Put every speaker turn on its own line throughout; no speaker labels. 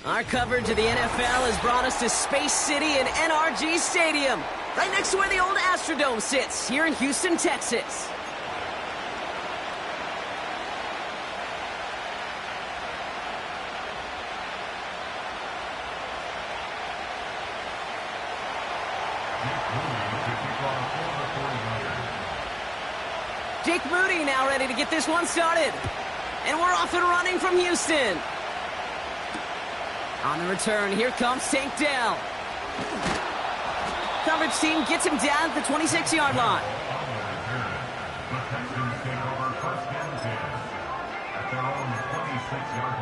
Our coverage of the NFL has brought us to Space City and NRG Stadium, right next to where the old Astrodome sits, here in Houston, Texas. Jake Moody now ready to get this one started. And we're off and running from Houston. On the return, here comes Tank Dell. Coverage team gets him down at the 26-yard line.
The Texans take over first and 10 at their own 26-yard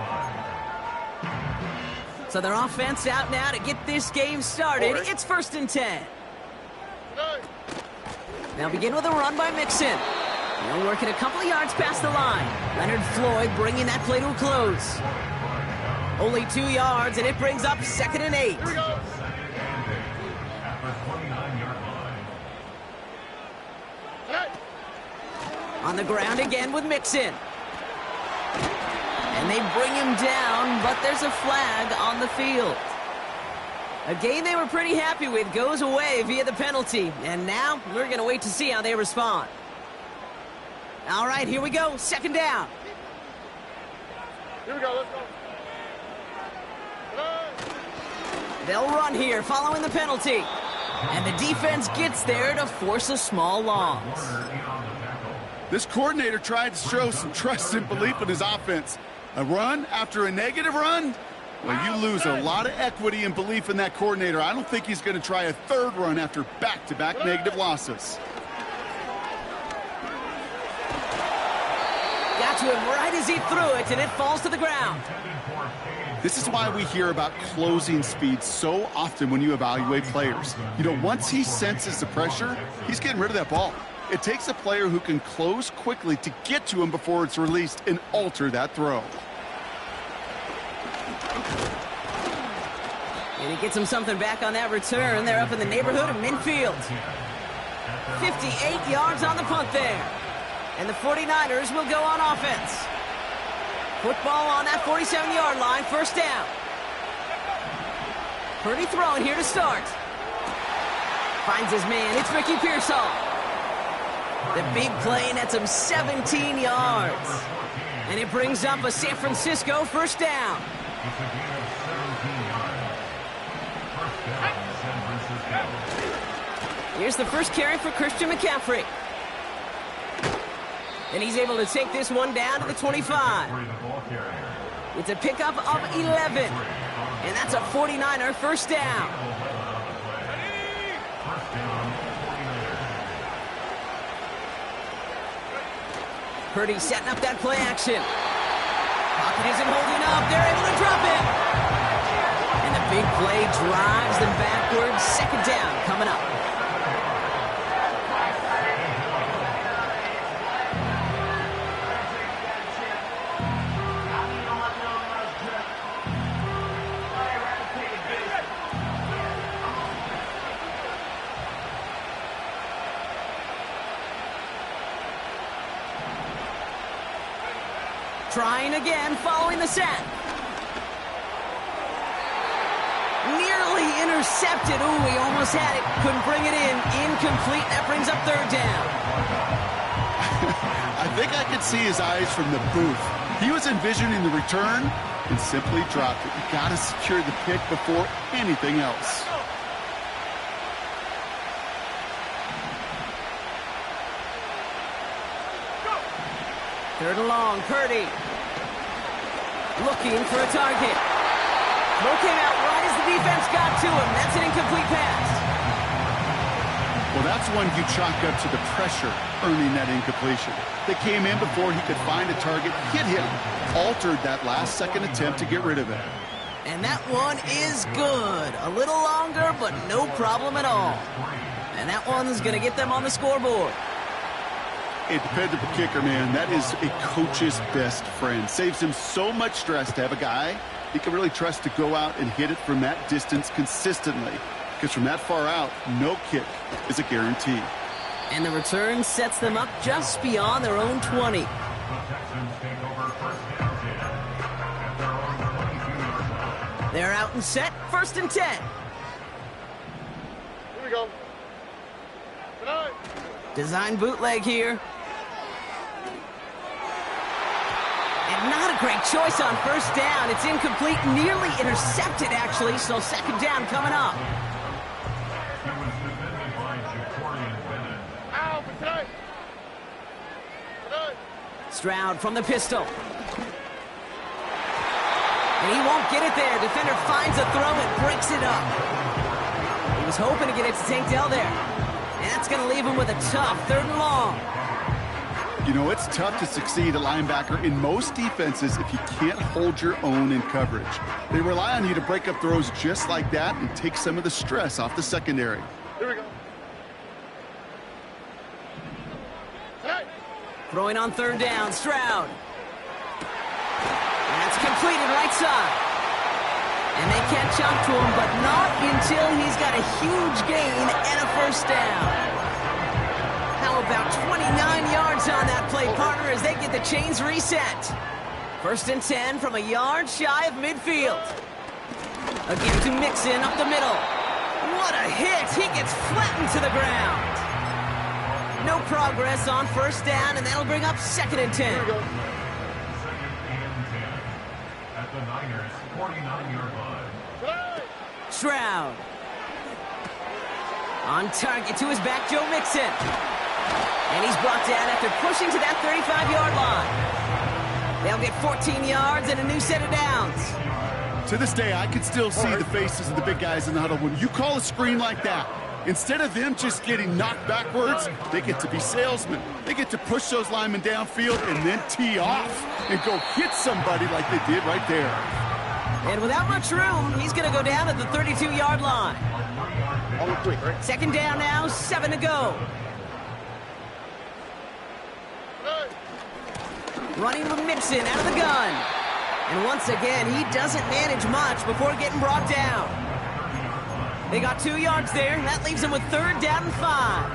line.
So their offense out now to get this game started. It's first and 10. They'll begin with a run by Mixon. They're working a couple of yards past the line. Leonard Floyd bringing that play to a close. Only 2 yards, and it brings up 2nd and 8.
Here we go. At the 29-yard line.
On the ground again with Mixon. And they bring him down, but there's a flag on the field. A game they were pretty happy with goes away via the penalty. And now we're going to wait to see how they respond. All right, here we go. 2nd down.
Here we go, let's go.
They'll run here following the penalty. And the defense gets there to force a small loss.
This coordinator tried to show some trust and belief in his offense. A run after a negative run? Well, you lose a lot of equity and belief in that coordinator. I don't think he's going to try a 3rd run after back-to-back negative losses.
Got to him right as he threw it, and it falls to the ground.
This is why we hear about closing speed so often when you evaluate players. You know, once he senses the pressure, he's getting rid of that ball. It takes a player who can close quickly to get to him before it's released and alter that throw.
And he gets him something back on that return. They're up in the neighborhood of midfield. 58 yards on the punt there. And the 49ers will go on offense. Football on that 47-yard line, 1st down. Purdy throwing here to start. Finds his man, it's Ricky Pearsall. The big play nets him 17 yards. And it brings up a San Francisco 1st down. Here's the first carry for Christian McCaffrey. And he's able to take this one down to the 25. It's a pickup of 11. And that's a 49er 1st down. Purdy setting up that play action. Pocket isn't holding up. They're able to drop it. And the big play drives them backwards. 2nd down coming up. Trying again, following the sack. Nearly intercepted. Ooh, he almost had it. Couldn't bring it in. Incomplete. That brings up 3rd down.
I think I could see his eyes from the booth. He was envisioning the return and simply dropped it. You got to secure the pick before anything else.
Third and long, Purdy. Looking for a target. Throw came out right as the defense got to him. That's an incomplete pass.
Well, that's one you chalk up to the pressure earning that incompletion. They came in before he could find a target, hit him, altered that last-second attempt to get rid of it.
And that one is good. A little longer, but no problem at all. And that one's going to get them on the scoreboard.
A dependable kicker, man, that is a coach's best friend. Saves him so much stress to have a guy he can really trust to go out and hit it from that distance consistently. Because from that far out, no kick is a guarantee.
And the return sets them up just beyond their own 20.
The Texans take over first and 10 at their own 22-yard line.
They're out and set, 1st and 10.
Here we go. Tonight.
Design bootleg here. And not a great choice on 1st down. It's incomplete, nearly intercepted, actually, so 2nd down coming up.
Ow, for tonight. Tonight.
Stroud from the pistol. And he won't get it there. Defender finds a throw and breaks it up. He was hoping to get it to Tank Dell there. And that's going to leave him with a tough 3rd and long.
You know, it's tough to succeed at linebacker in most defenses if you can't hold your own in coverage. They rely on you to break up throws just like that and take some of the stress off the secondary.
Here we go. Tonight.
Throwing on 3rd down, Stroud. That's completed right side. And they catch up to him, but not until he's got a huge gain and a 1st down. How about 29 yards on that play, partner, as they get the chains reset. 1st and 10 from a yard shy of midfield. Again to Mixon up the middle. What a hit! He gets flattened to the ground. No progress on 1st down, and that'll bring up 2nd and 10.
Here we go.
At the Niners' 49-yard line.
Tonight.
Stroud. On target to his back, Joe Mixon. And he's brought down after pushing to that 35-yard line. They'll get 14 yards and a new set of downs.
To this day, I can still see the faces of the big guys in the huddle. When you call a screen like that, instead of them just getting knocked backwards, they get to be salesmen. They get to push those linemen downfield and then tee off and go hit somebody like they did right there.
And without much room, he's going to go down at the 32-yard line.
All quick, right?
2nd down now, 7 to go.
Tonight.
Running with Mixon out of the gun. And once again, he doesn't manage much before getting brought down. They got 2 yards there. That leaves them with 3rd down and 5.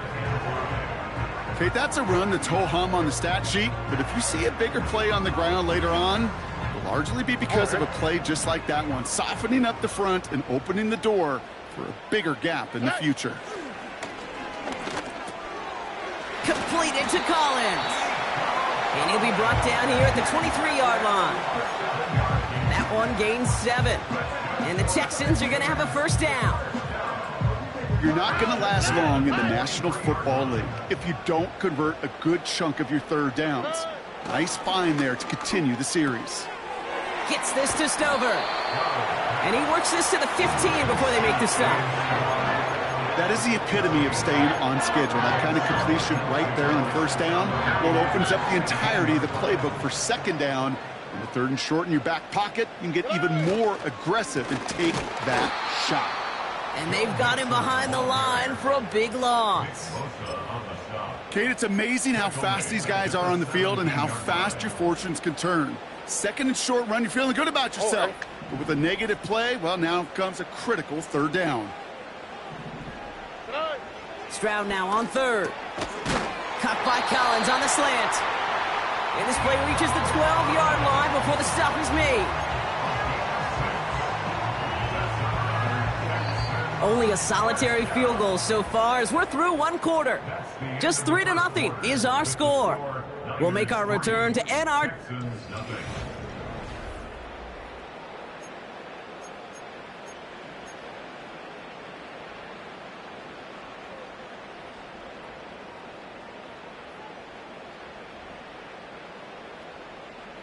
Okay, that's a run that's ho-hum on the stat sheet, but if you see a bigger play on the ground later on, it'll largely be because of a play just like that one, softening up the front and opening the door for a bigger gap in the future.
Completed to Collins. And he'll be brought down here at the 23-yard line. That one gains 7. And the Texans are going to have a 1st down.
You're not going to last long in the National Football League if you don't convert a good chunk of your 3rd downs. Nice find there to continue the series.
Gets this to Stover. And he works this to the 15 before they make the stop.
That is the epitome of staying on schedule. That kind of completion right there on 1st down. Well, it opens up the entirety of the playbook for 2nd down. In the 3rd and short in your back pocket, you can get even more aggressive and take that shot.
And they've got him behind the line for a big loss.
Kate, it's amazing how fast these guys are on the field and how fast your fortunes can turn. 2nd and short run, you're feeling good about yourself. But with a negative play, well, now comes a critical 3rd down.
Stroud now on 3rd. Cut by Collins on the slant. And this play reaches the 12-yard line before the stop is made. Only a solitary field goal so far as we're through 1 quarter. Just 3-0 is our score. We'll make our return to end our...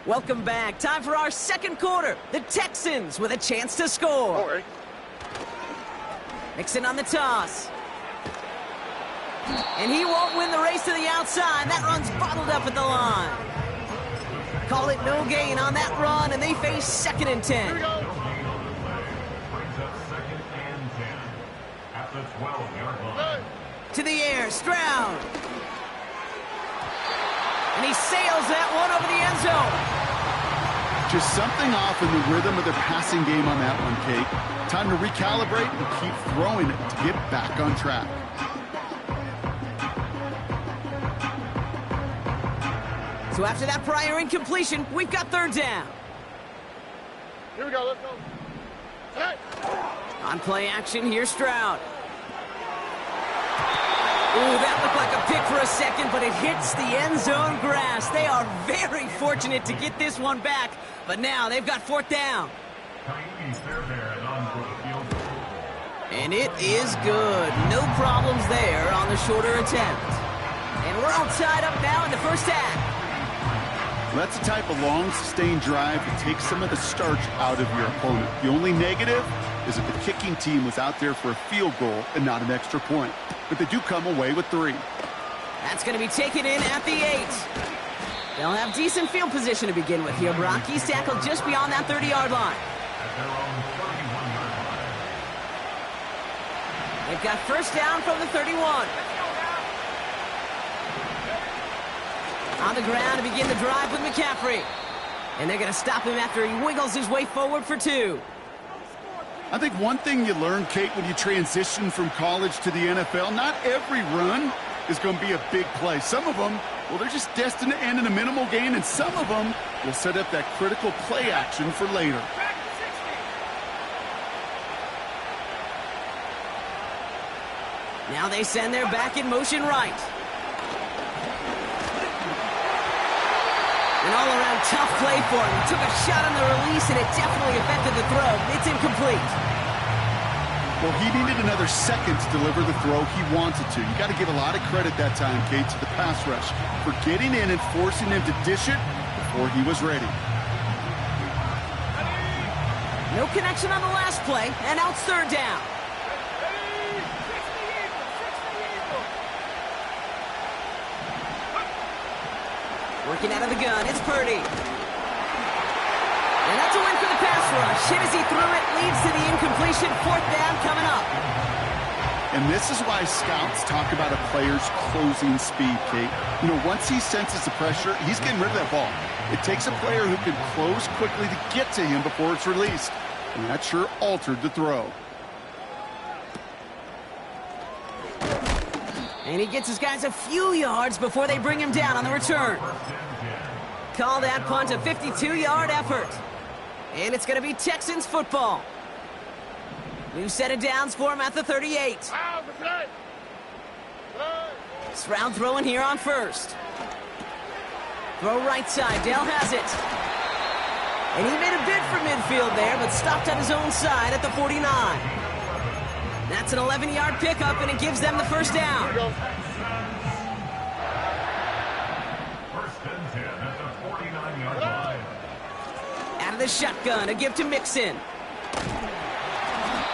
Welcome back. Time for our 2nd quarter. The Texans with a chance to score. Mixon on the toss. And he won't win the race to the outside. That run's bottled up at the line. Call it no gain on that run, and they face 2nd and 10.
Brings up 2nd and 10 at the 12-yard line.
To the air, Stroud. And he sails that one over the end zone.
Just something off in the rhythm of their passing game on that one, Kate. Time to recalibrate and keep throwing it to get back on track.
So after that prior incompletion, we've got 3rd down.
Here we go, let's go. Tonight.
On play action, here's Stroud. Ooh, that looked like a pick for a second, but it hits the end zone grass. They are very fortunate to get this one back, but now they've got fourth down. And it is good. No problems there on the shorter attempt. And we're all tied up now in the first half.
That's the type of long, sustained drive that takes some of the starch out of your opponent. The only negative is that the kicking team was out there for a field goal and not an extra point. But they do come away with 3.
That's going to be taken in at the 8. They'll have decent field position to begin with here, Brock. He's tackled just beyond that 30-yard line. They've got first down from the 31. On the ground to begin the drive with McCaffrey. And they're going to stop him after he wiggles his way forward for 2.
I think one thing you learn, Kate, when you transition from college to the NFL, not every run is going to be a big play. Some of them, well, they're just destined to end in a minimal gain, and some of them will set up that critical play action for later.
Now they send their back in motion right. An all-around tough play for him. He took a shot on the release, and it definitely affected the throw. It's incomplete.
Well, he needed another second to deliver the throw he wanted to. You got to give a lot of credit that time, Kate, to the pass rush for getting in and forcing him to dish it before he was ready.
No connection on the last play, and now it's third down. Working out of the gun, it's Purdy. And that's a win for the pass rush. Hit as he threw it, leads to the incompletion. Fourth down coming up.
And this is why scouts talk about a player's closing speed, Kate. You know, once he senses the pressure, he's getting rid of that ball. It takes a player who can close quickly to get to him before it's released. And that sure altered the throw.
And he gets his guys a few yards before they bring him down on the return. Call that punt a 52-yard effort. And it's going to be Texans football. New set of downs for him at the 38. Stroud throwing here on first. Throw right side. Dell has it. And he made a bid for midfield there, but stopped on his own side at the 49. That's an 11-yard pickup, and it gives them the first down.
First and 10 at the 49-yard line.
Out of the shotgun, a give to Mixon.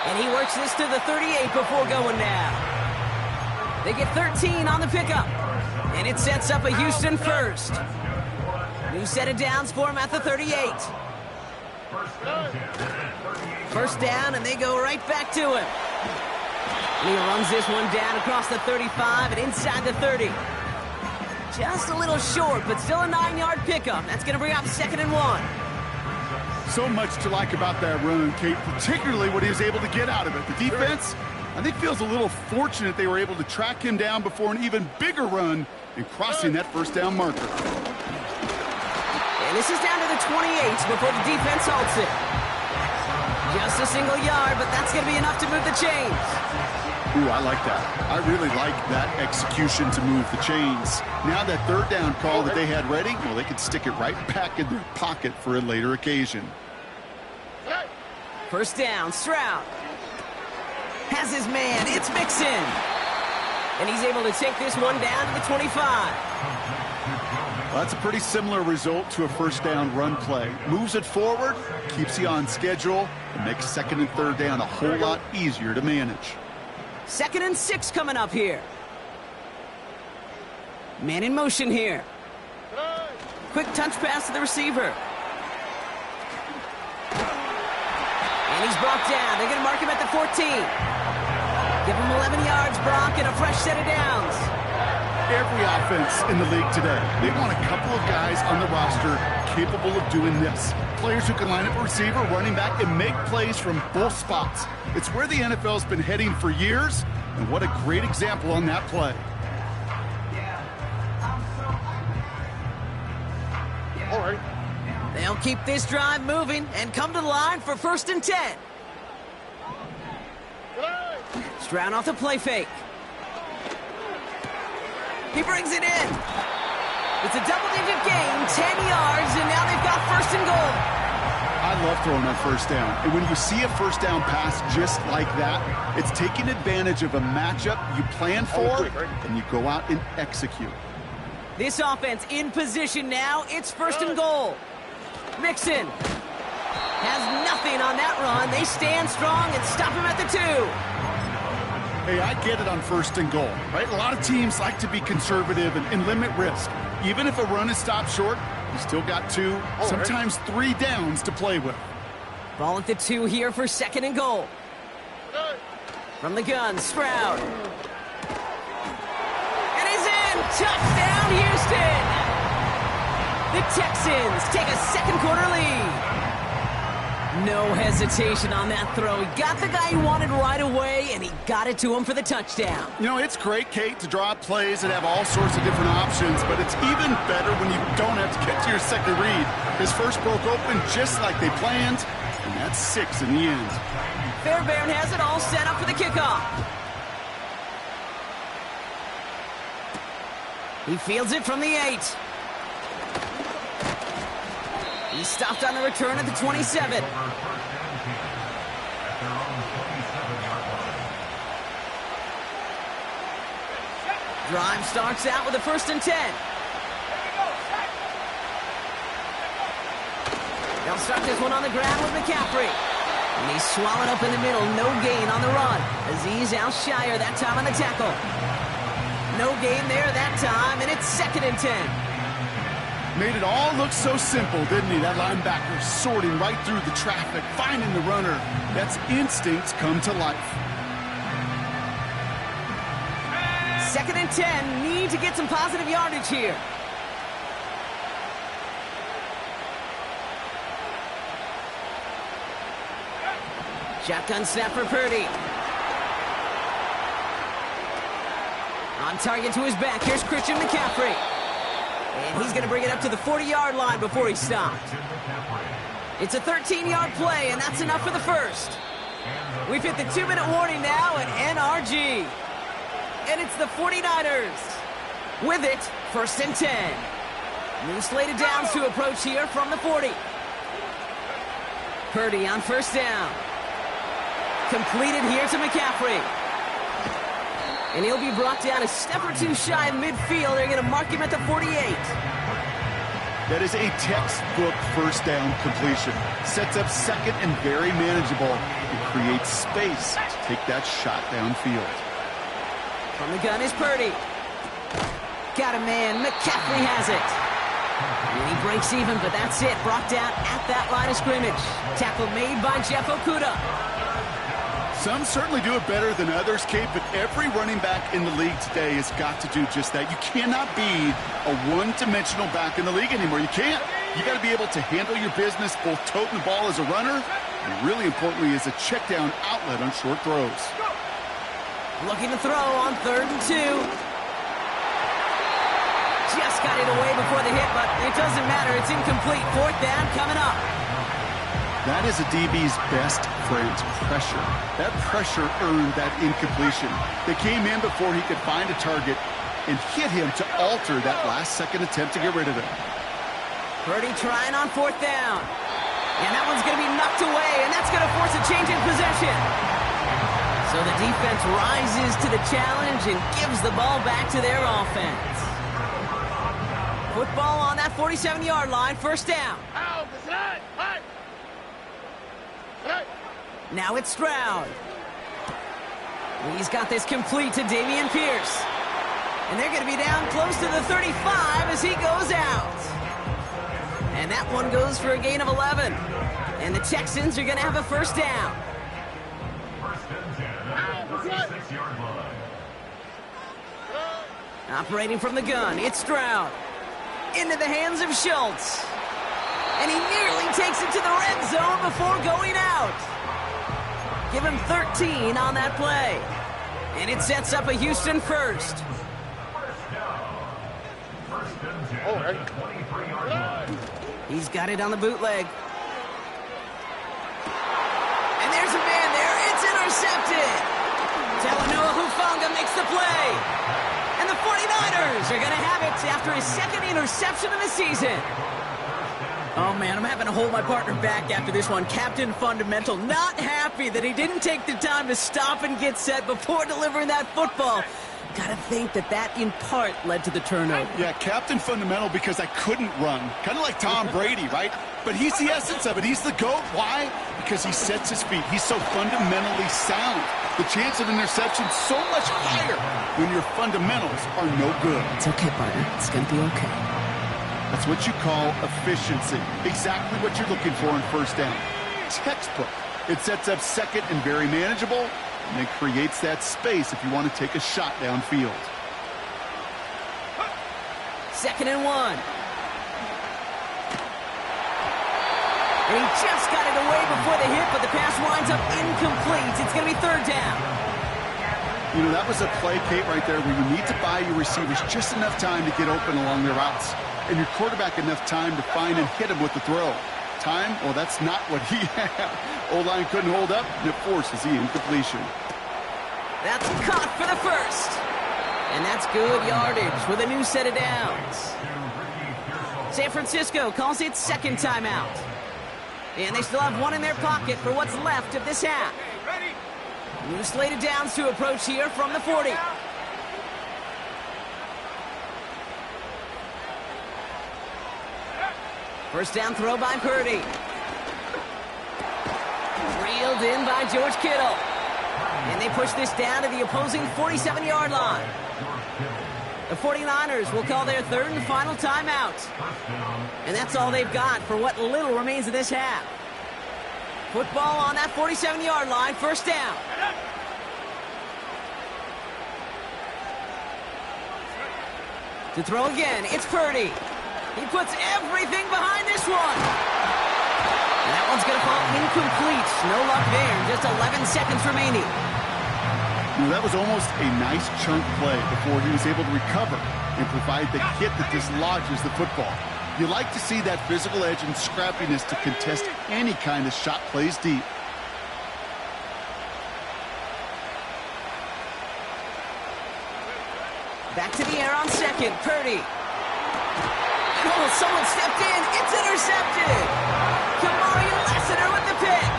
And he works this to the 38 before going down. They get 13 on the pickup. And it sets up a Houston first. New set of downs for him at the 38. First down, and they go right back to him. And he runs this one down across the 35 and inside the 30. Just a little short, but still a 9-yard pickup. That's going to bring up 2nd and 1.
So much to like about that run, Kate, particularly what he was able to get out of it. The defense, I think, feels a little fortunate they were able to track him down before an even bigger run and crossing that first down marker.
And this is down to the 28 before the defense halts it. Just a single yard, but that's going to be enough to move the chains.
Ooh, I like that. I really like that execution to move the chains. Now that third down call that they had ready, well, they could stick it right back in their pocket for a later occasion.
First down, Stroud. Has his man, it's Mixon. And he's able to take this one down to the 25.
Well, that's a pretty similar result to a first down run play. Moves it forward, keeps you on schedule, and makes 2nd and 3rd down a whole lot easier to manage.
2nd and 6 coming up here. Man in motion here. Quick touch pass to the receiver. And he's brought down. They're going to mark him at the 14. Give him 11 yards, Brock, and a fresh set of downs.
Every offense in the league today, they want a couple of guys on the roster capable of doing this. Players who can line up a receiver, running back, and make plays from both spots. It's where the NFL's been heading for years, and what a great example on that play.
All right.
They'll keep this drive moving and come to the line for 1st and 10. Stroud off the play fake. He brings it in. It's a double-digit gain, 10 yards, and now they've got first and goal.
I love throwing on first down. And when you see a first down pass just like that, it's taking advantage of a matchup you plan for, and you go out and execute.
This offense in position now. It's first and goal. Mixon has nothing on that run. They stand strong and stop him at the 2.
Hey, I get it on first and goal, right? A lot of teams like to be conservative and limit risk. Even if a run is stopped short, you still got 2, sometimes 3 downs to play with.
Ball at the 2 here for second and goal. From the gun, Stroud. And he's in! Touchdown, Houston! The Texans take a second quarter lead. No hesitation on that throw. He got the guy he wanted right away, and he got it to him for the touchdown.
You know, it's great, Kate, to draw up plays that have all sorts of different options, but it's even better when you don't have to get to your second read. His first broke open just like they planned, and that's 6 in the end.
Fairbairn has it all set up for the kickoff. He fields it from the 8. He's stopped on the return at the 27. Drive starts out with a first and 10. They'll start this one on the ground with McCaffrey. And he's swallowed up in the middle. No gain on the run. Aziz Al-Shire that time on the tackle. No gain there that time, and it's second and 10.
Made it all look so simple, didn't he? That linebacker sorting right through the traffic, finding the runner. That's instincts come to life.
Second and 10. Need to get some positive yardage here. Shotgun snap for Purdy. On target to his back. Here's Christian McCaffrey. And he's going to bring it up to the 40-yard line before he stopped. It's a 13-yard play, and that's enough for the first. We've hit the 2-minute warning now at NRG. And it's the 49ers. With it, first and 10. New slated downs to approach here from the 40. Purdy on first down. Completed here to McCaffrey. And he'll be brought down a step or two shy of midfield. They're going to mark him at the 48.
That is a textbook first down completion. Sets up second and very manageable. It creates space to take that shot downfield.
From the gun is Purdy. Got a man. McCaffrey has it. And he breaks even, but that's it. Brought down at that line of scrimmage. Tackle made by Jeff Okudah.
Some certainly do it better than others, Kate, but every running back in the league today has got to do just that. You cannot be a one-dimensional back in the league anymore. You can't. You got to be able to handle your business, both toting the ball as a runner, and really importantly as a check-down outlet on short throws.
Looking to throw on 3rd and 2. Just got it away before the hit, but it doesn't matter. It's incomplete. 4th down coming up.
That is a DB's best friend, pressure. That pressure earned that incompletion. They came in before he could find a target and hit him to alter that last-second attempt to get rid of it.
Purdy trying on 4th down. And that one's going to be knocked away, and that's going to force a change in possession. So the defense rises to the challenge and gives the ball back to their offense. Football on that 47-yard line, first down. Now it's Stroud. He's got this complete to Dameon Pierce. And they're going to be down close to the 35 as he goes out. And that one goes for a gain of 11. And the Texans are going to have a first down. Operating from the gun, it's Stroud. Into the hands of Schultz. And he nearly takes it to the red zone before going out. Give him 13 on that play. And it sets up a Houston first. He's got it on the bootleg. And there's a man there. It's intercepted. Tell 49ers are going to have it after his second interception of the season. Oh, man, I'm having to hold my partner back after this one. Captain Fundamental not happy that he didn't take the time to stop and get set before delivering that football. Gotta think that in part led to the turnover.
Yeah, Captain Fundamental because I couldn't run. Kind of like Tom Brady, right? But he's the essence of it. He's the GOAT. Why? Because he sets his feet. He's so fundamentally sound. The chance of interception so much higher when your fundamentals are no good.
It's okay, partner. It's gonna be okay.
That's what you call efficiency. Exactly what you're looking for in first down. Textbook. It sets up second and very manageable, and it creates that space if you want to take a shot downfield.
2nd and 1. And he just got it away before the hit, but the pass winds up incomplete. It's going to be 3rd down.
You know, that was a play, Kate, right there where you need to buy your receivers just enough time to get open along their routes, and your quarterback enough time to find and hit him with the throw. Time? Well, that's not what he had. O-line couldn't hold up, and it forces the incompletion.
That's caught for the first. And that's good yardage with a new set of downs. San Francisco calls it 2nd timeout. And they still have one in their pocket for what's left of this half. New slate of downs to approach here from the 40. First down throw by Purdy. Reeled in by George Kittle. And they push this down to the opposing 47-yard line. The 49ers will call their 3rd and final timeout. And that's all they've got for what little remains of this half. Football on that 47-yard line, first down. To throw again, it's Purdy. He puts everything behind this one. And that one's going to fall incomplete. No luck there. Just 11 seconds remaining.
You know, that was almost a nice chunk play before he was able to recover and provide the hit that dislodges the football. You like to see that physical edge and scrappiness to contest any kind of shot plays deep.
Back to the air on second. Purdy. Oh, someone stepped in. It's intercepted. Kamari Lassiter with the pick.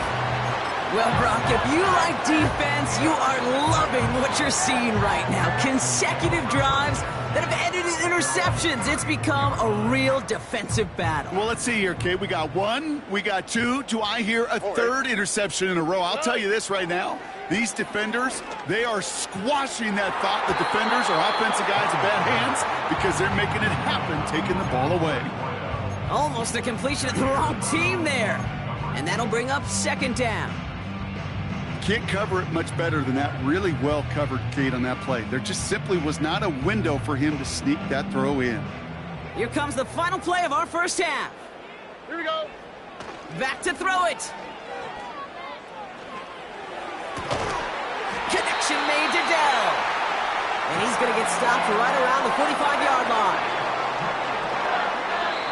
Well, Brock, if you like defense, you are loving what you're seeing right now. Consecutive drives that have ended in interceptions. It's become a real defensive battle.
Well, let's see here, Kate. We got 1, we got 2. Do I hear a 3rd interception in a row? I'll tell you this right now. These defenders, they are squashing that thought that defenders are offensive guys in bad hands because they're making it happen, taking the ball away.
Almost a completion of the wrong team there. And that'll bring up 2nd down.
Can't cover it much better than that. Really well covered, Kate, on that play. There just simply was not a window for him to sneak that throw in.
Here comes the final play of our first half.
Here we go.
Back to throw it. Connection made to Dell. And he's going to get stopped right around the 45-yard line.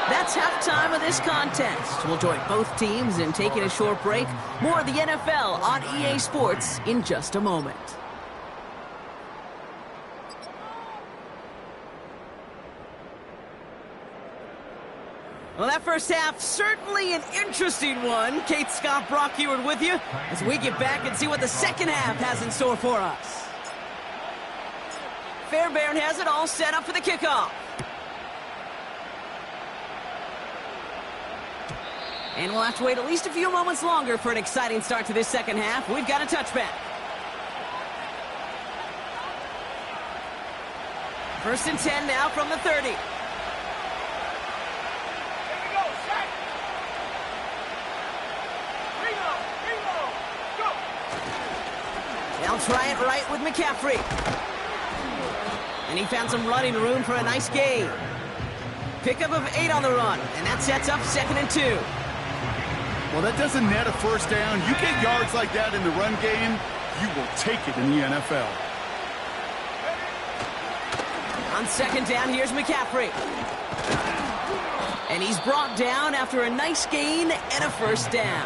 That's halftime of this contest. We'll join both teams in taking a short break. More of the NFL on EA Sports in just a moment. Well, that first half, certainly an interesting one. Kate, Scott, Brock Heward with you as we get back and see what the second half has in store for us. Fairbairn has it all set up for the kickoff. And we'll have to wait at least a few moments longer for an exciting start to this second half. We've got a touchback. 1st and 10 now from the 30. They'll try it right with McCaffrey. And he found some running room for a nice gain. Pickup of 8 on the run, and that sets up 2nd and 2.
Well, that doesn't net a first down. You get yards like that in the run game, you will take it in the NFL.
On 2nd down, here's McCaffrey. And he's brought down after a nice gain and a first down.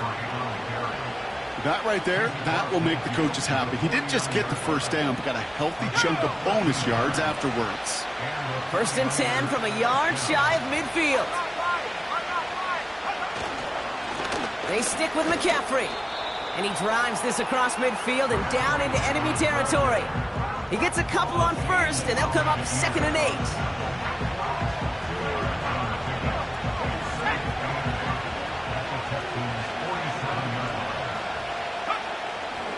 That right there, that will make the coaches happy. He didn't just get the first down, but got a healthy chunk of bonus yards afterwards.
1st and 10 from a yard shy of midfield. They stick with McCaffrey. And he drives this across midfield and down into enemy territory. He gets a couple on first, and they'll come up 2nd and 8.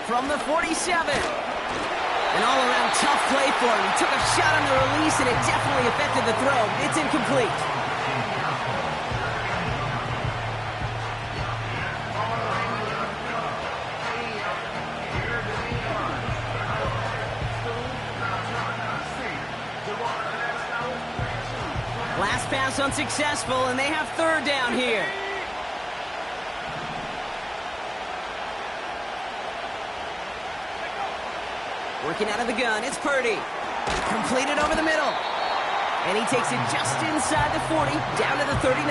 From the 47. An all-around tough play for him. He took a shot on the release, and it definitely affected the throw. It's incomplete. Last pass unsuccessful, and they have 3rd down here. Working out of the gun, it's Purdy. Completed over the middle. And he takes it just inside the 40, down to the 39.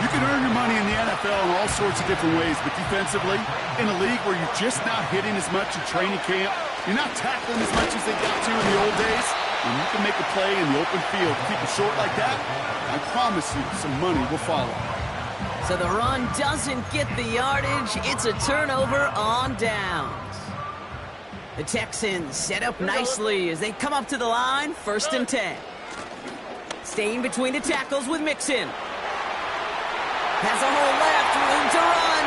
You can earn your money in the NFL in all sorts of different ways, but defensively, in a league where you're just not hitting as much in training camp, you're not tackling as much as they got to in the old days, and you can make a play in the open field, keep it short like that, I promise you some money will follow.
So the run doesn't get the yardage. It's a turnover on downs. The Texans set up nicely as they come up to the line, 1st and 10. Staying between the tackles with Mixon. Has a hole left, room to run.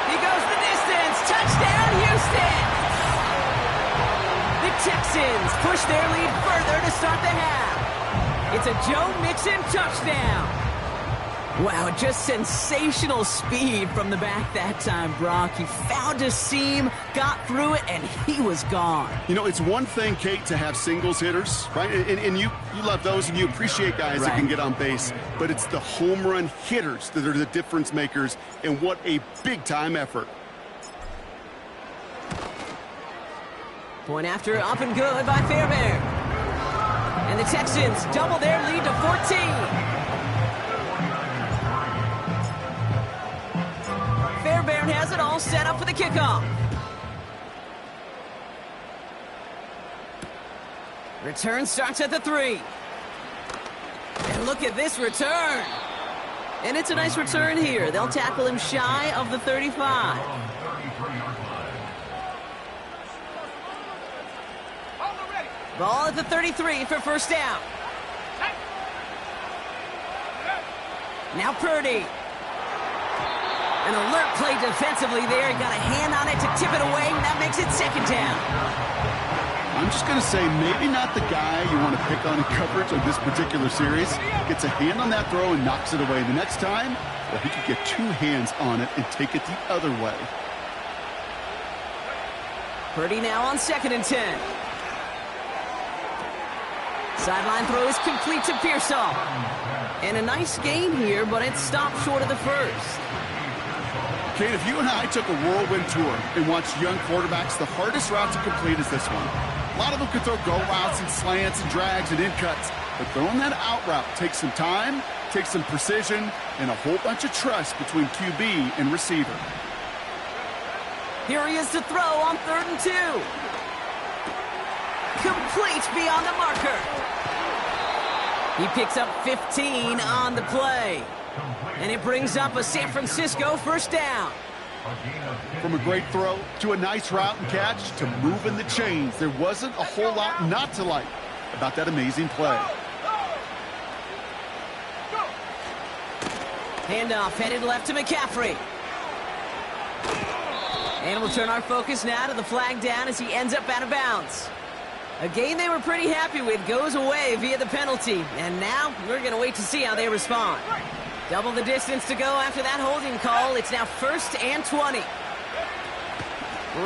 He goes the distance. Touchdown, Houston! The Texans push their lead further to start the half. It's a Joe Mixon touchdown. Wow, just sensational speed from the back that time, Brock. He found a seam, got through it, and he was gone.
You know, it's one thing, Kate, to have singles hitters, right? And you love those, and you appreciate guys that can get on base. But it's the home run hitters that are the difference makers, and what a big-time effort.
Point after, up and good by Fairbairn. And the Texans double their lead to 14. Fairbairn has it all set up for the kickoff. Return starts at the 3. And look at this return. And it's a nice return here. They'll tackle him shy of the 35. Ball at the 33 for 1st down. Now Purdy. An alert play defensively there. Got a hand on it to tip it away, and that makes it 2nd down.
I'm just going to say maybe not the guy you want to pick on in coverage of this particular series. Gets a hand on that throw and knocks it away. The next time, well, he could get 2 hands on it and take it the other way.
Purdy now on 2nd and 10. Sideline throw is complete to Pearsall. And a nice gain here, but it stopped short of the 1st.
Kate, if you and I took a whirlwind tour and watched young quarterbacks, the hardest route to complete is this one. A lot of them can throw go routes and slants and drags and in cuts, but throwing that out route takes some time, takes some precision, and a whole bunch of trust between QB and receiver.
Here he is to throw on 3rd and 2. Complete beyond the marker. He picks up 15 on the play. And it brings up a San Francisco 1st down.
From a great throw to a nice route and catch to moving the chains, there wasn't a whole lot not to like about that amazing play.
Handoff headed left to McCaffrey. And we'll turn our focus now to the flag down as he ends up out of bounds. A game they were pretty happy with goes away via the penalty. And now we're going to wait to see how they respond. Double the distance to go after that holding call. It's now 1st and 20.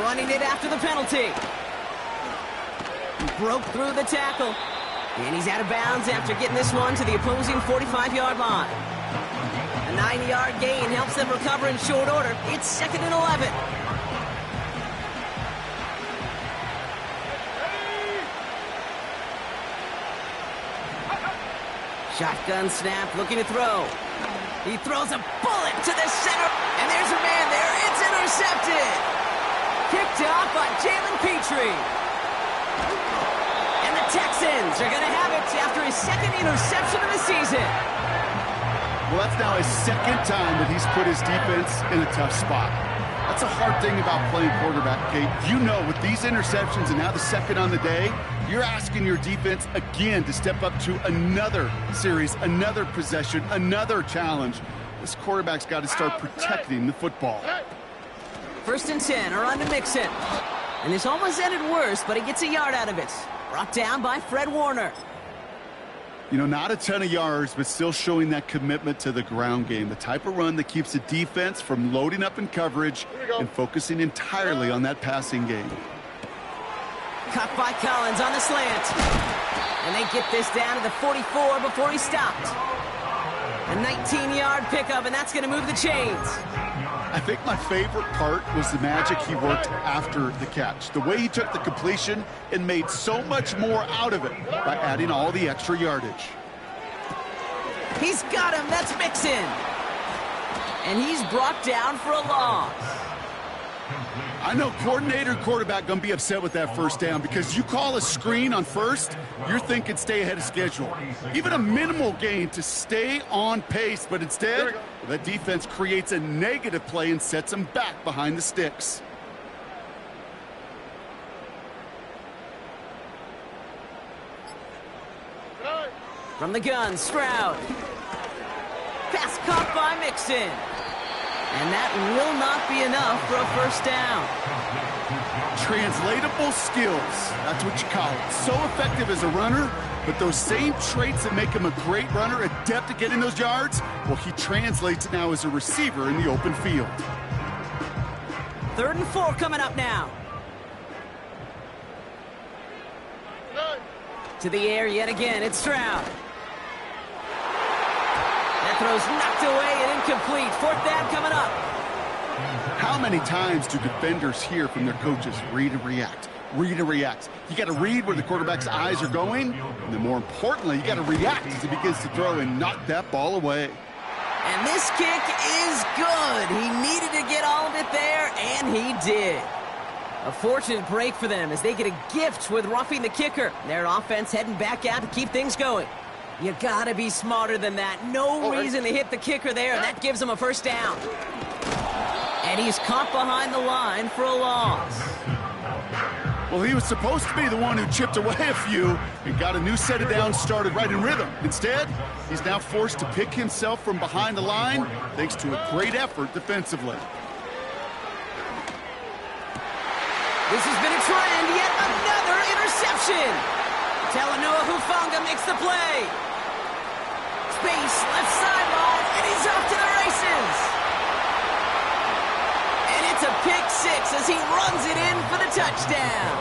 Running it after the penalty. Broke through the tackle. And he's out of bounds after getting this one to the opposing 45-yard line. A 9-yard gain helps them recover in short order. It's 2nd and 11. Shotgun snap, looking to throw. He throws a bullet to the center, and there's a man there. It's intercepted. Picked off by Jalen Petrie. And the Texans are going to have it after his second interception of the season.
Well, that's now his second time that he's put his defense in a tough spot. That's a hard thing about playing quarterback, Kate. You know, with these interceptions and now the second on the day, you're asking your defense again to step up to another series, another possession, another challenge. This quarterback's got to start protecting the football.
1st and 10, around to Mixon. And this almost ended worse, but he gets a yard out of it. Brought down by Fred Warner.
You know, not a ton of yards, but still showing that commitment to the ground game. The type of run that keeps the defense from loading up in coverage and focusing entirely on that passing game.
Caught by Collins on the slant. And they get this down to the 44 before he stopped. A 19-yard pickup, and that's going to move the chains.
I think my favorite part was the magic he worked after the catch. The way he took the completion and made so much more out of it by adding all the extra yardage.
He's got him. That's Mixon. And he's brought down for a loss.
I know coordinator and quarterback going to be upset with that first down because you call a screen on first, you're thinking stay ahead of schedule. Even a minimal gain to stay on pace, but instead, the defense creates a negative play and sets them back behind the sticks.
From the gun, Stroud. Pass caught by Mixon. And that will not be enough for a first down.
Translatable skills, that's what you call it. So effective as a runner, but those same traits that make him a great runner, adept at getting those yards, well, he translates it now as a receiver in the open field.
3rd and 4 coming up now. To the air yet again, it's Stroud. That throw's knocked away and incomplete. 4th down coming up.
How many times do defenders hear from their coaches, read and react, read and react? You got to read where the quarterback's eyes are going, and then more importantly, you got to react as he begins to throw and knock that ball away.
And this kick is good. He needed to get all of it there, and he did. A fortunate break for them as they get a gift with roughing the kicker. Their offense heading back out to keep things going. You gotta be smarter than that. No reason to hit the kicker there, and that gives them a first down. And he's caught behind the line for a loss.
Well, he was supposed to be the one who chipped away a few and got a new set of downs started right in rhythm. Instead, he's now forced to pick himself from behind the line thanks to a great effort defensively.
This has been a trend, yet another interception. Talanoa Hufanga makes the play. Space, left sideline, and he's off to the races. And it's a pick six as he runs it in for the touchdown.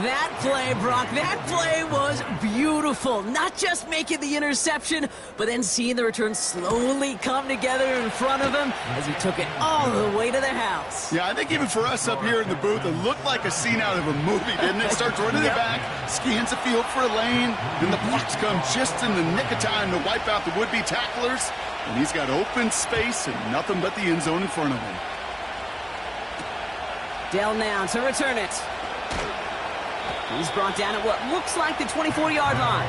That play, Brock, that play was beautiful. Not just making the interception, but then seeing the return slowly come together in front of him as he took it all the way to the house.
Yeah, I think even for us up here in the booth, it looked like a scene out of a movie, didn't it? Starts running it back, scans the field for a lane, then the blocks come just in the nick of time to wipe out the would-be tacklers, and he's got open space and nothing but the end zone in front of him.
Dell now to return it. He's brought down at what looks like the 24-yard line.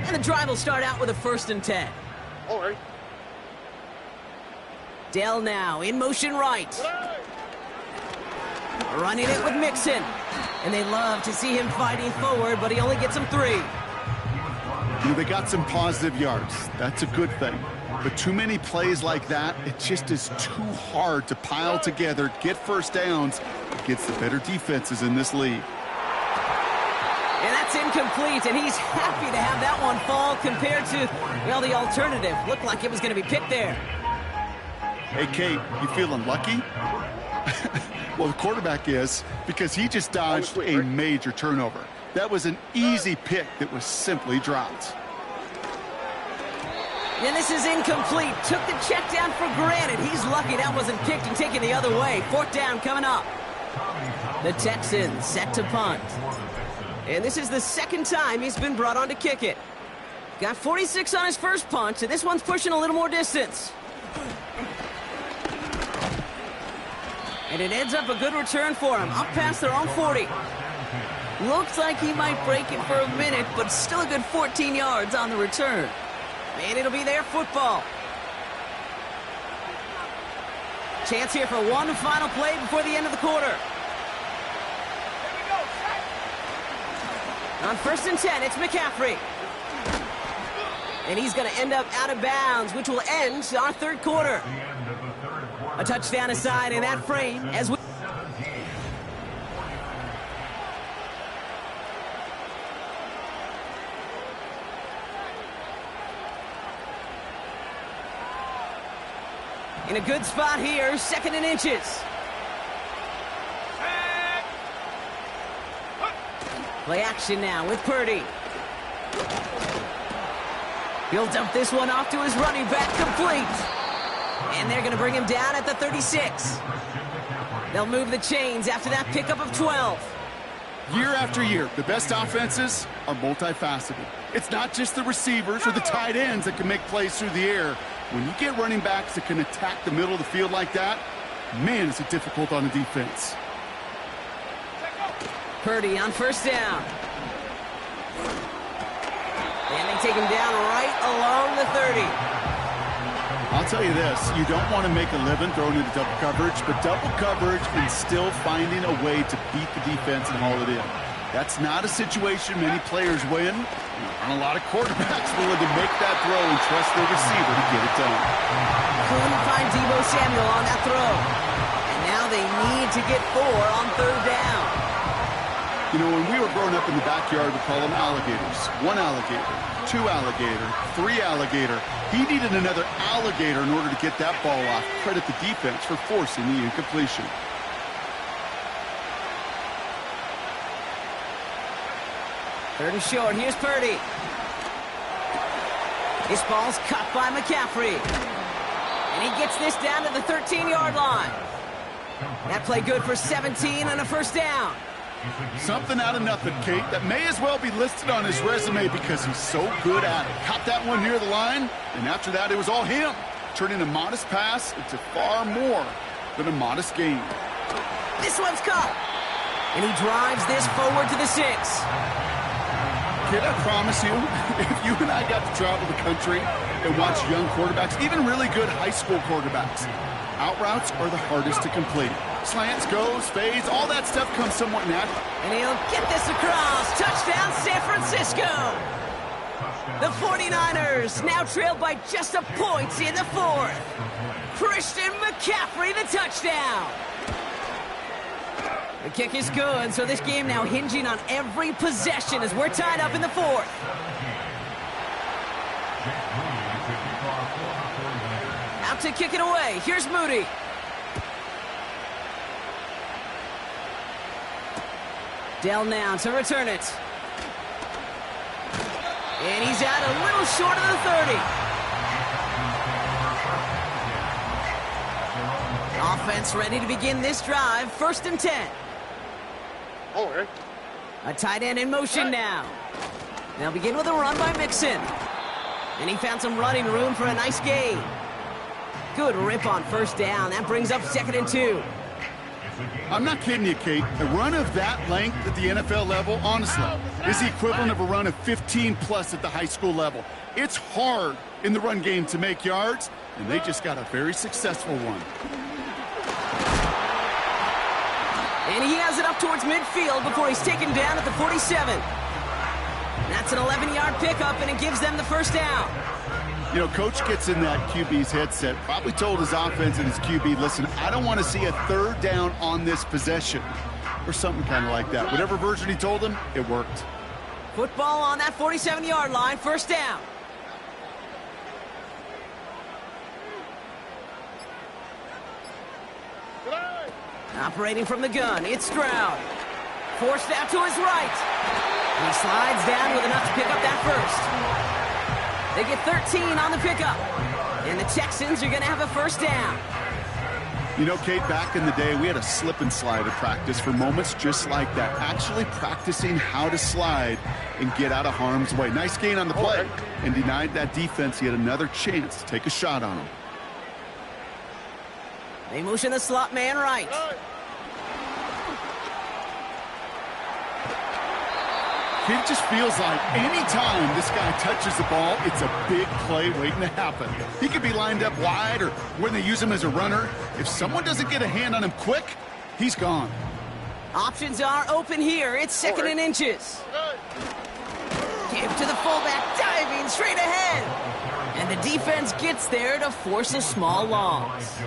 And the drive will start out with a 1st and 10.
All right.
Dell now in motion right. Running it with Mixon. And they love to see him fighting forward, but he only gets them 3.
You know, they got some positive yards. That's a good thing. But too many plays like that, it just is too hard to pile together, get first downs against the better defenses in this league.
And that's incomplete, and he's happy to have that one fall compared to, well, the alternative. Looked like it was going to be picked there.
Hey, Kate, you feeling lucky? Well, the quarterback is, because he just dodged a major turnover. That was an easy pick that was simply dropped.
And this is incomplete. Took the check down for granted. He's lucky that wasn't kicked and taken the other way. 4th down coming up. The Texans set to punt. And this is the second time he's been brought on to kick it. Got 46 on his first punch, and this one's pushing a little more distance. And it ends up a good return for him, up past their own 40. Looks like he might break it for a minute, but still a good 14 yards on the return. And it'll be their football. Chance here for one final play before the end of the quarter. On 1st and 10, it's McCaffrey. And he's going to end up out of bounds, which will end our third quarter. A touchdown aside in that frame as we... In a good spot here, 2nd and inches. Play action now with Purdy. He'll dump this one off to his running back, complete. And they're going to bring him down at the 36. They'll move the chains after that pickup of 12.
Year after year, the best offenses are multifaceted. It's not just the receivers or the tight ends that can make plays through the air. When you get running backs that can attack the middle of the field like that, man, is it difficult on the defense.
Purdy on 1st down. And they take him down right along the 30.
I'll tell you this, you don't want to make a living throwing into double coverage, but double coverage and still finding a way to beat the defense and haul it in. That's not a situation many players win. And a lot of quarterbacks willing to make that throw and trust their receiver to get it done.
Couldn't find Deebo Samuel on that throw. And now they need to get 4 on 3rd down.
You know, when we were growing up in the backyard, we call them alligators. 1 alligator, 2 alligator, 3 alligator. He needed another alligator in order to get that ball off. Credit the defense for forcing the incompletion.
Third and short. Here's Purdy. This ball's cut by McCaffrey. And he gets this down to the 13-yard line. That play good for 17 and a 1st down.
Something out of nothing, Kate, that may as well be listed on his resume because he's so good at it. Caught that one near the line, and after that, it was all him. Turning a modest pass into far more than a modest gain.
This one's caught. And he drives this forward to the 6.
Kid, I promise you, if you and I got to travel the country and watch young quarterbacks, even really good high school quarterbacks, out routes are the hardest to complete. Slants, goes, fades, all that stuff comes somewhat natural.
And he'll get this across. Touchdown, San Francisco. The 49ers now trailed by just a point in the 4th. Christian McCaffrey, the touchdown. The kick is good, so this game now hinging on every possession as we're tied up in the 4th. Out to kick it away. Here's Moody. Dell now to return it. And he's out a little short of the 30. Offense ready to begin this drive. 1st and 10.
Oh,
A tight end in motion now. They'll begin with a run by Mixon. And he found some running room for a nice gain. Good rip on 1st down. That brings up 2nd and 2.
I'm not kidding you, Kate. A run of that length at the NFL level, honestly, is the equivalent of a run of 15-plus at the high school level. It's hard in the run game to make yards, and they just got a very successful one.
And he has it up towards midfield before he's taken down at the 47. That's an 11-yard pickup, and it gives them the 1st down.
You know, Coach gets in that QB's headset, probably told his offense and his QB, listen, I don't want to see a 3rd down on this possession, or something kind of like that. Whatever version he told him, it worked.
Football on that 47-yard line, 1st down. Operating from the gun, it's Stroud. Forced out to his right. And he slides down with enough to pick up that 1st. They get 13 on the pickup. And the Texans are going to have a 1st down.
You know, Kate, back in the day, we had a slip and slide at practice for moments just like that. Actually practicing how to slide and get out of harm's way. Nice gain on the play, and denied that defense yet another chance to take a shot on him.
They motion the slot man right.
It just feels like anytime this guy touches the ball, it's a big play waiting to happen. He could be lined up wide or when they use him as a runner. If someone doesn't get a hand on him quick, he's gone.
Options are open here. It's 2nd and inches. Give to the fullback, diving straight ahead. And the defense gets there to force a small loss.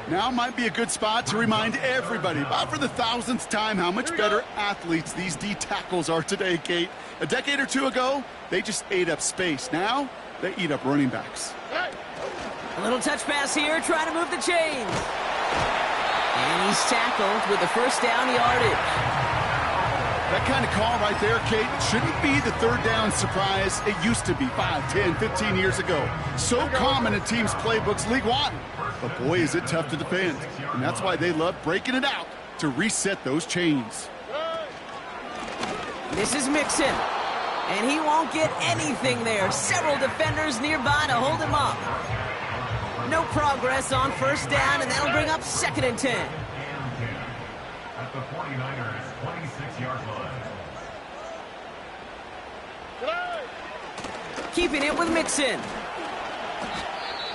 Now might be a good spot to remind everybody, about for the 1000th time, how much better athletes these D tackles are today, Kate. A decade or two ago, they just ate up space. Now, they eat up running backs.
A little touch pass here, trying to move the chains. And he's tackled with the first down yardage.
That kind of call right there, Kate, shouldn't be the third down surprise it used to be 5, 10, 15 years ago. So common in teams' playbooks league-wide. But boy, is it tough to defend. And that's why they love breaking it out to reset those chains.
This is Mixon. And he won't get anything there. Several defenders nearby to hold him up. No progress on first down, and that'll bring up 2nd and 10.
At the 49ers, 26-yard line.
Keeping it with Mixon.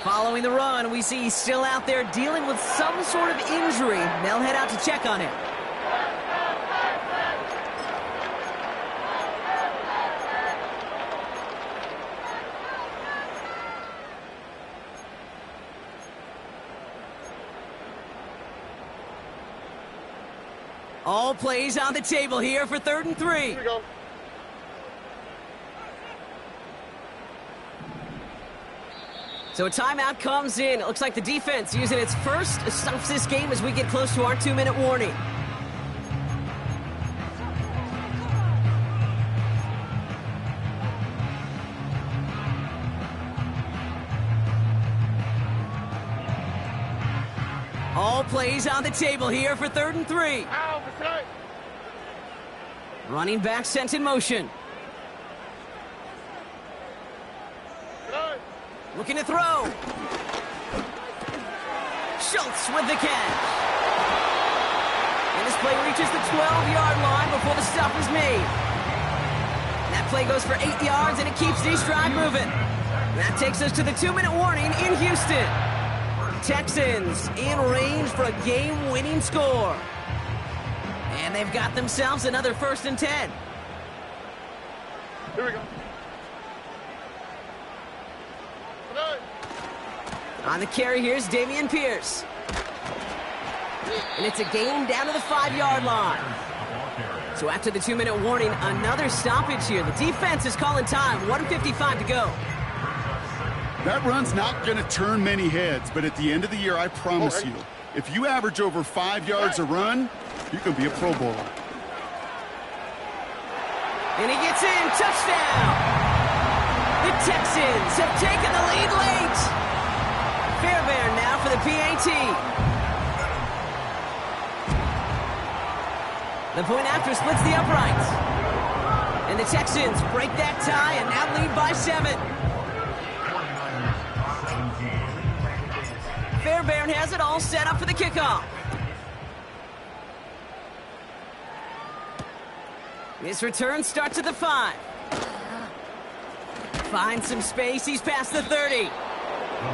Following the run, we see he's still out there dealing with some sort of injury. They'll head out to check on him. All plays on the table here for 3rd and 3.
Here we go.
So a timeout comes in. It looks like the defense using its first stops this game as we get close to our 2-minute warning. All plays on the table here for 3rd and 3.
Ow, mistake.
Running back sent in motion. Looking to throw. Schultz with the catch. And this play reaches the 12-yard line before the stop is made. That play goes for 8 yards, and it keeps the stride moving. That takes us to the 2-minute warning in Houston. Texans in range for a game-winning score. And they've got themselves another 1st and 10.
Here we go.
On the carry, here's Dameon Pierce. And it's a gain down to the 5-yard line. So after the 2-minute warning, another stoppage here. The defense is calling time. 1:55 to go.
That run's not going to turn many heads, but at the end of the year, I promise you, if you average over 5 yards a run, you can be a Pro Bowler.
And he gets in. Touchdown. The Texans have taken the lead late. Fairbairn now for the PAT. The point after splits the uprights. And the Texans break that tie and now lead by 7. Fairbairn has it all set up for the kickoff. This return starts at the 5. Finds some space. He's past the 30.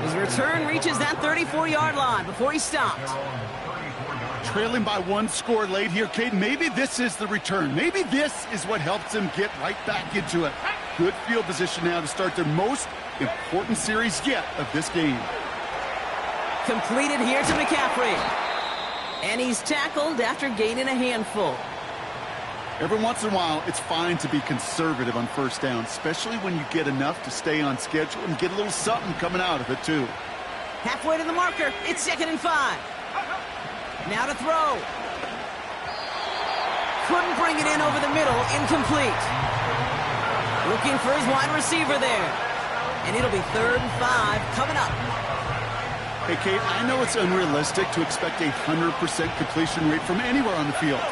His return reaches that 34-yard line before he stopped.
Trailing by 1 score late here, Kate. Maybe this is the return. Maybe this is what helps him get right back into it. Good field position now to start their most important series yet of this game.
Completed here to McCaffrey. And he's tackled after gaining a handful.
Every once in a while, it's fine to be conservative on first down, especially when you get enough to stay on schedule and get a little something coming out of it, too.
Halfway to the marker. It's 2nd and 5. Now to throw. Couldn't bring it in over the middle. Incomplete. Looking for his wide receiver there. And it'll be 3rd and 5 coming up.
Hey, Kate, I know it's unrealistic to expect a 100% completion rate from anywhere on the field.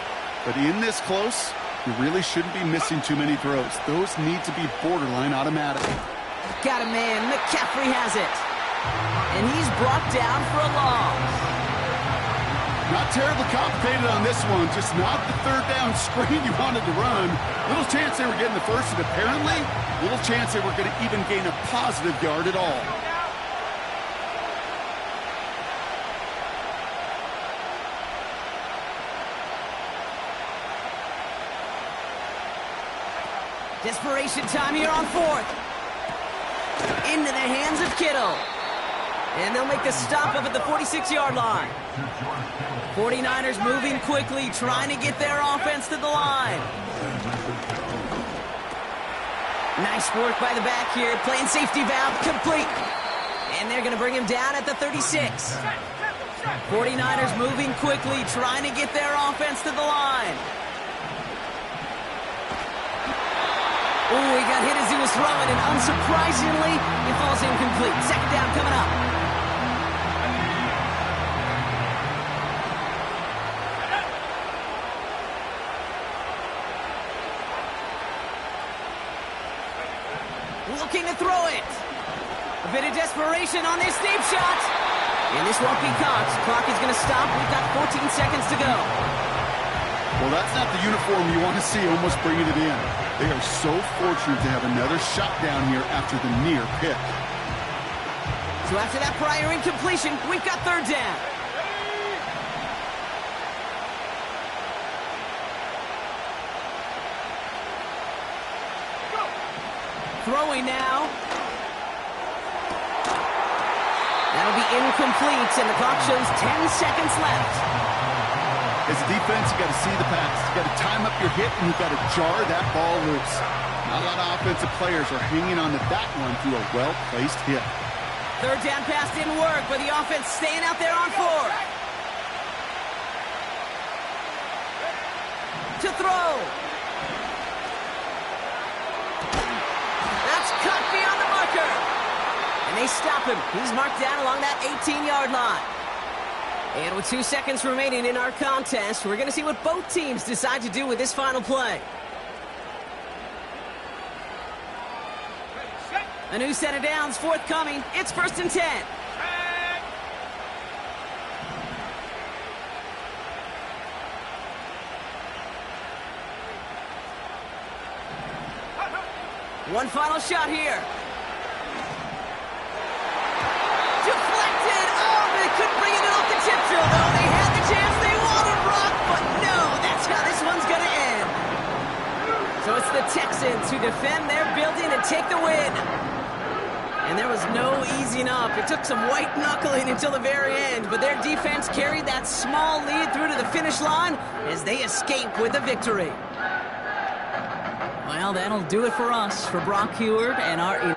But in this close, you really shouldn't be missing too many throws. Those need to be borderline automatic.
Got a man. McCaffrey has it. And he's brought down for a loss.
Not terribly complicated on this one. Just not the third down screen you wanted to run. Little chance they were getting the first, and apparently, little chance they were going to even gain a positive yard at all.
Desperation time here on fourth. Into the hands of Kittle. And they'll make the stop up at the 46-yard line. 49ers moving quickly, trying to get their offense to the line. Nice work by the back here, playing safety valve, complete. And they're going to bring him down at the 36. 49ers moving quickly, trying to get their offense to the line. Ooh, he got hit as he was throwing, and unsurprisingly, it falls incomplete. Second down coming up. Looking to throw it. A bit of desperation on this deep shot. And this won't be caught. Clock is going to stop. We've got 14 seconds to go.
Well, that's not the uniform you want to see almost bringing it in. They are so fortunate to have another shot down here after the near pick.
So after that prior incompletion, we've got third down. Throwing now. That'll be incomplete, and the clock shows 10 seconds left.
As a defense, you got to see the pass. You got to time up your hit, and you got to jar that ball loose. Not a lot of offensive players are hanging on to that one through a well-placed hit.
Third down pass didn't work, but the offense staying out there on fourth. To throw. That's cut beyond the marker. And they stop him. He's marked down along that 18-yard line. And with 2 seconds remaining in our contest, we're going to see what both teams decide to do with this final play. A new set of downs forthcoming. It's 1st and 10. One final shot here. Deflected. Oh, they couldn't bring it off the tip drill, though. They had the chance they wanted, Brock, but no, that's how this one's going to end. So it's the Texans who defend their building and take the win. And there was no easing up. It took some white knuckling until the very end, but their defense carried that small lead through to the finish line as they escape with a victory. Well, that'll do it for us, for Brock Heward and our...